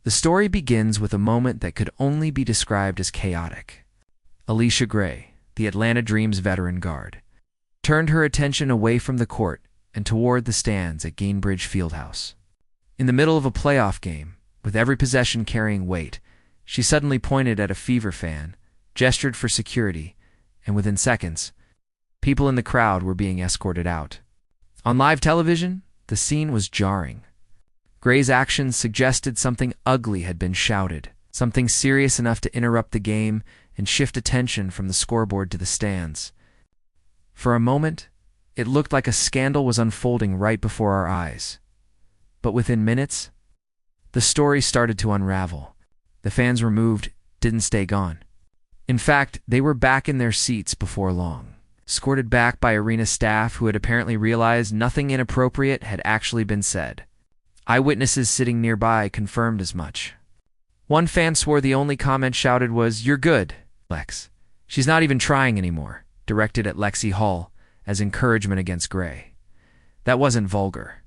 The story begins with a moment that could only be described as chaotic. Alicia Gray, the Atlanta Dream's veteran guard, turned her attention away from the court and toward the stands at Gainbridge Fieldhouse. In the middle of a playoff game, with every possession carrying weight, she suddenly pointed at a Fever fan, gestured for security, and within seconds, people in the crowd were being escorted out. On live television, the scene was jarring. Gray's actions suggested something ugly had been shouted, something serious enough to interrupt the game and shift attention from the scoreboard to the stands. For a moment, it looked like a scandal was unfolding right before our eyes. But within minutes, the story started to unravel. The fans removed didn't stay gone. In fact, they were back in their seats before long, escorted back by arena staff who had apparently realized nothing inappropriate had actually been said. Eyewitnesses sitting nearby confirmed as much. One fan swore the only comment shouted was, "You're good, Lex. She's not even trying anymore," directed at Lexie Hull as encouragement against Gray. That wasn't vulgar.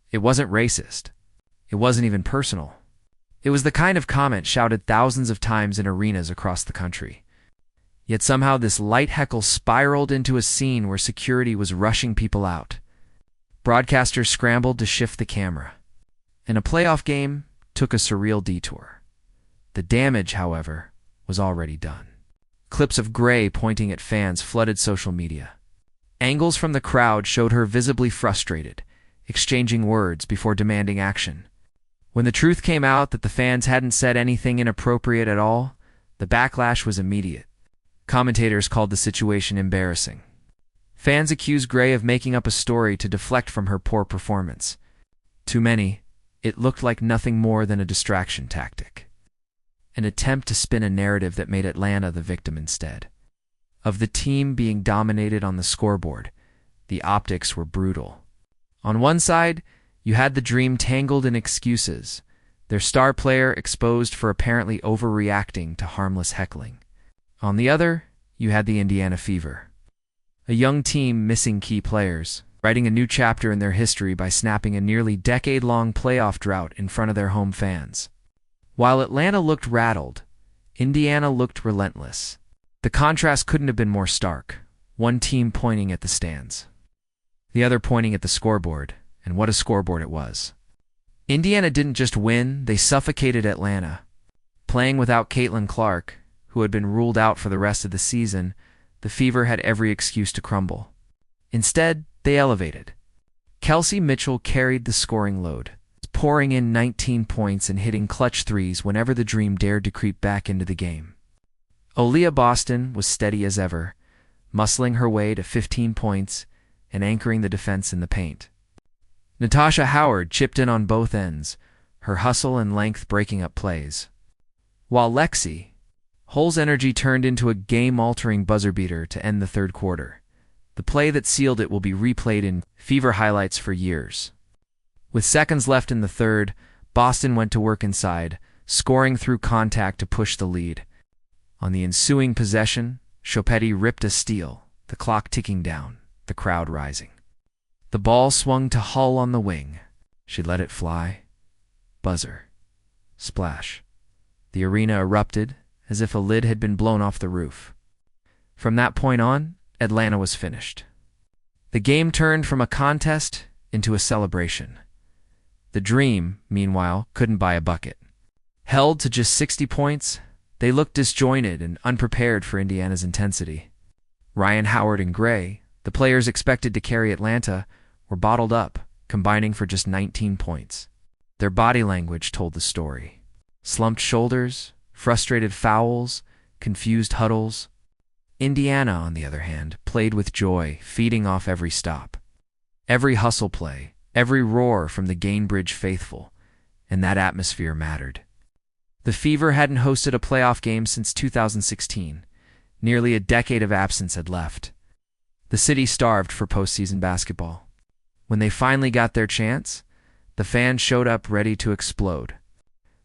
It wasn't racist. It wasn't even personal. It was the kind of comment shouted thousands of times in arenas across the country. Yet somehow this light heckle spiraled into a scene where security was rushing people out. Broadcasters scrambled to shift the camera. And a playoff game took a surreal detour. The damage, however, was already done. Clips of Gray pointing at fans flooded social media. Angles from the crowd showed her visibly frustrated, exchanging words before demanding action. When the truth came out that the fans hadn't said anything inappropriate at all, the backlash was immediate. Commentators called the situation embarrassing. Fans accused Gray of making up a story to deflect from her poor performance. To many, it looked like nothing more than a distraction tactic. An attempt to spin a narrative that made Atlanta the victim instead. Of the team being dominated on the scoreboard, the optics were brutal. On one side, you had the Dream tangled in excuses, their star player exposed for apparently overreacting to harmless heckling. On the other, you had the Indiana Fever, a young team missing key players, writing a new chapter in their history by snapping a nearly decade-long playoff drought in front of their home fans. While Atlanta looked rattled, Indiana looked relentless. The contrast couldn't have been more stark, one team pointing at the stands, the other pointing at the scoreboard, and what a scoreboard it was. Indiana didn't just win, they suffocated Atlanta. Playing without Caitlin Clark, who had been ruled out for the rest of the season, the Fever had every excuse to crumble. Instead, they elevated. Kelsey Mitchell carried the scoring load, pouring in 19 points and hitting clutch threes whenever the Dream dared to creep back into the game. Aaliyah Boston was steady as ever, muscling her way to 15 points and anchoring the defense in the paint. Natasha Howard chipped in on both ends, her hustle and length breaking up plays. While Lexie Hull's energy turned into a game-altering buzzer beater to end the third quarter. The play that sealed it will be replayed in Fever highlights for years. With seconds left in the third, Boston went to work inside, scoring through contact to push the lead. On the ensuing possession, Chopetti ripped a steal, the clock ticking down, the crowd rising. The ball swung to Hull on the wing. She let it fly. Buzzer. Splash. The arena erupted, as if a lid had been blown off the roof. From that point on, Atlanta was finished. The game turned from a contest into a celebration. The Dream, meanwhile, couldn't buy a bucket. Held to just 60 points, they looked disjointed and unprepared for Indiana's intensity. Ryan Howard and Gray, the players expected to carry Atlanta, were bottled up, combining for just 19 points. Their body language told the story. Slumped shoulders, frustrated fouls, confused huddles. Indiana, on the other hand, played with joy, feeding off every stop. Every hustle play, every roar from the Gainbridge faithful, and that atmosphere mattered. The Fever hadn't hosted a playoff game since 2016. Nearly a decade of absence had left. The city starved for postseason basketball. When they finally got their chance, the fans showed up ready to explode.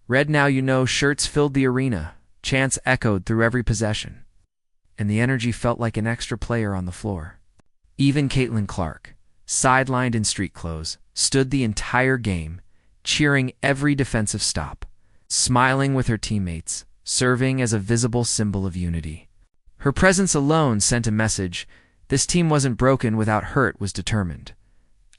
Red Now You Know shirts filled the arena, chants echoed through every possession, and the energy felt like an extra player on the floor. Even Caitlin Clark, sidelined in street clothes, stood the entire game, cheering every defensive stop. smiling with her teammates, serving as a visible symbol of unity. Her presence alone sent a message. This team wasn't broken without hurt, was determined.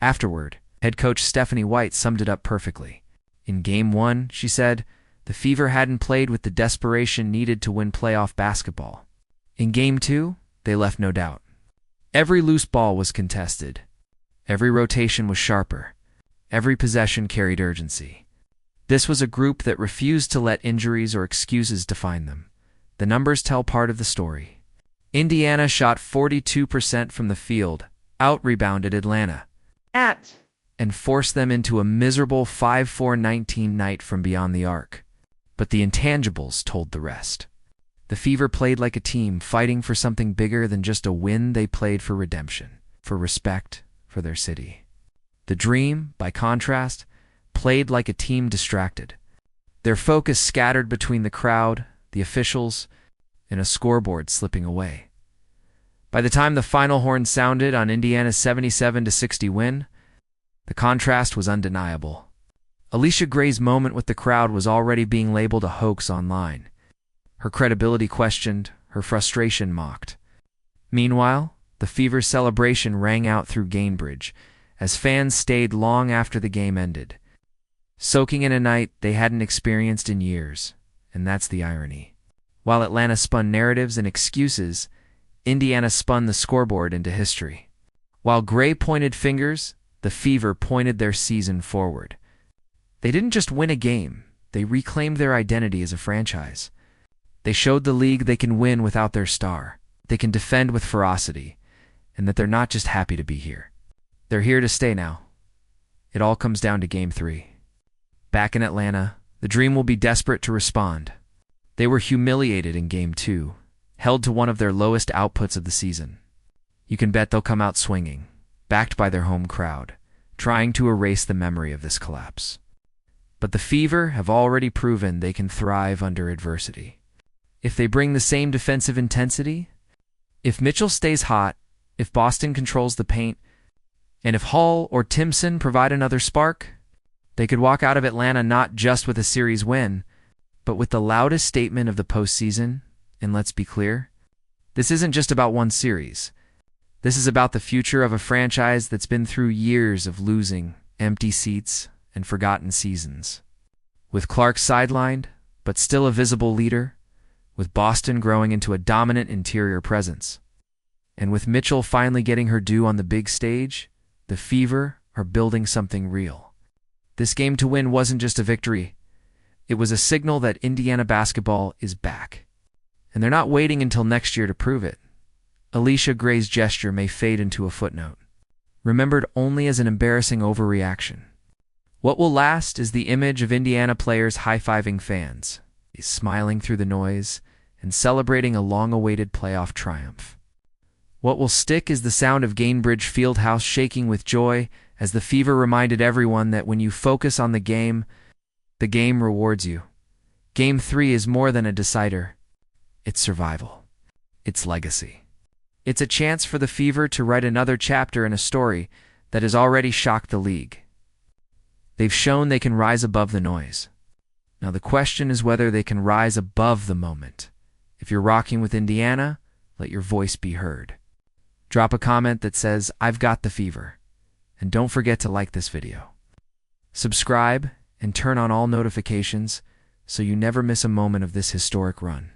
Afterward, head coach Stephanie White summed it up perfectly. In Game 1, she said, the Fever hadn't played with the desperation needed to win playoff basketball. In Game 2, they left no doubt. Every loose ball was contested. Every rotation was sharper. Every possession carried urgency. This was a group that refused to let injuries or excuses define them. The numbers tell part of the story. Indiana shot 42% from the field, out-rebounded Atlanta, and forced them into a miserable 5-4-19 night from beyond the arc. But the intangibles told the rest. The Fever played like a team, fighting for something bigger than just a win. They played for redemption, for respect, for their city. The Dream, by contrast, played like a team distracted. Their focus scattered between the crowd, the officials, and a scoreboard slipping away. By the time the final horn sounded on Indiana's 77-60 win, the contrast was undeniable. Alicia Gray's moment with the crowd was already being labeled a hoax online. Her credibility questioned, her frustration mocked. Meanwhile, the Fever's celebration rang out through Gainbridge, as fans stayed long after the game ended, soaking in a night they hadn't experienced in years. And that's the irony. While Atlanta spun narratives and excuses, Indiana spun the scoreboard into history. While Gray pointed fingers, the Fever pointed their season forward. They didn't just win a game, they reclaimed their identity as a franchise. They showed the league they can win without their star, they can defend with ferocity, and that they're not just happy to be here. They're here to stay now. It all comes down to Game 3. Back in Atlanta, the Dream will be desperate to respond. They were humiliated in Game 2, held to one of their lowest outputs of the season. You can bet they'll come out swinging, backed by their home crowd, trying to erase the memory of this collapse. But the Fever have already proven they can thrive under adversity. If they bring the same defensive intensity, if Mitchell stays hot, if Boston controls the paint, and if Hull or Timpson provide another spark, they could walk out of Atlanta not just with a series win, but with the loudest statement of the postseason. And let's be clear, this isn't just about one series. This is about the future of a franchise that's been through years of losing, empty seats, and forgotten seasons. With Clark sidelined, but still a visible leader, with Boston growing into a dominant interior presence, and with Mitchell finally getting her due on the big stage, the Fever are building something real. This game to win wasn't just a victory. It was a signal that Indiana basketball is back. And they're not waiting until next year to prove it. Alicia Gray's gesture may fade into a footnote, remembered only as an embarrassing overreaction. What will last is the image of Indiana players high-fiving fans, smiling through the noise, and celebrating a long-awaited playoff triumph. What will stick is the sound of Gainbridge Fieldhouse shaking with joy as the Fever reminded everyone that when you focus on the game rewards you. Game 3 is more than a decider. It's survival. It's legacy. It's a chance for the Fever to write another chapter in a story that has already shocked the league. They've shown they can rise above the noise. Now the question is whether they can rise above the moment. If you're rocking with Indiana, let your voice be heard. Drop a comment that says, "I've got the Fever." And don't forget to like this video. Subscribe and turn on all notifications so you never miss a moment of this historic run.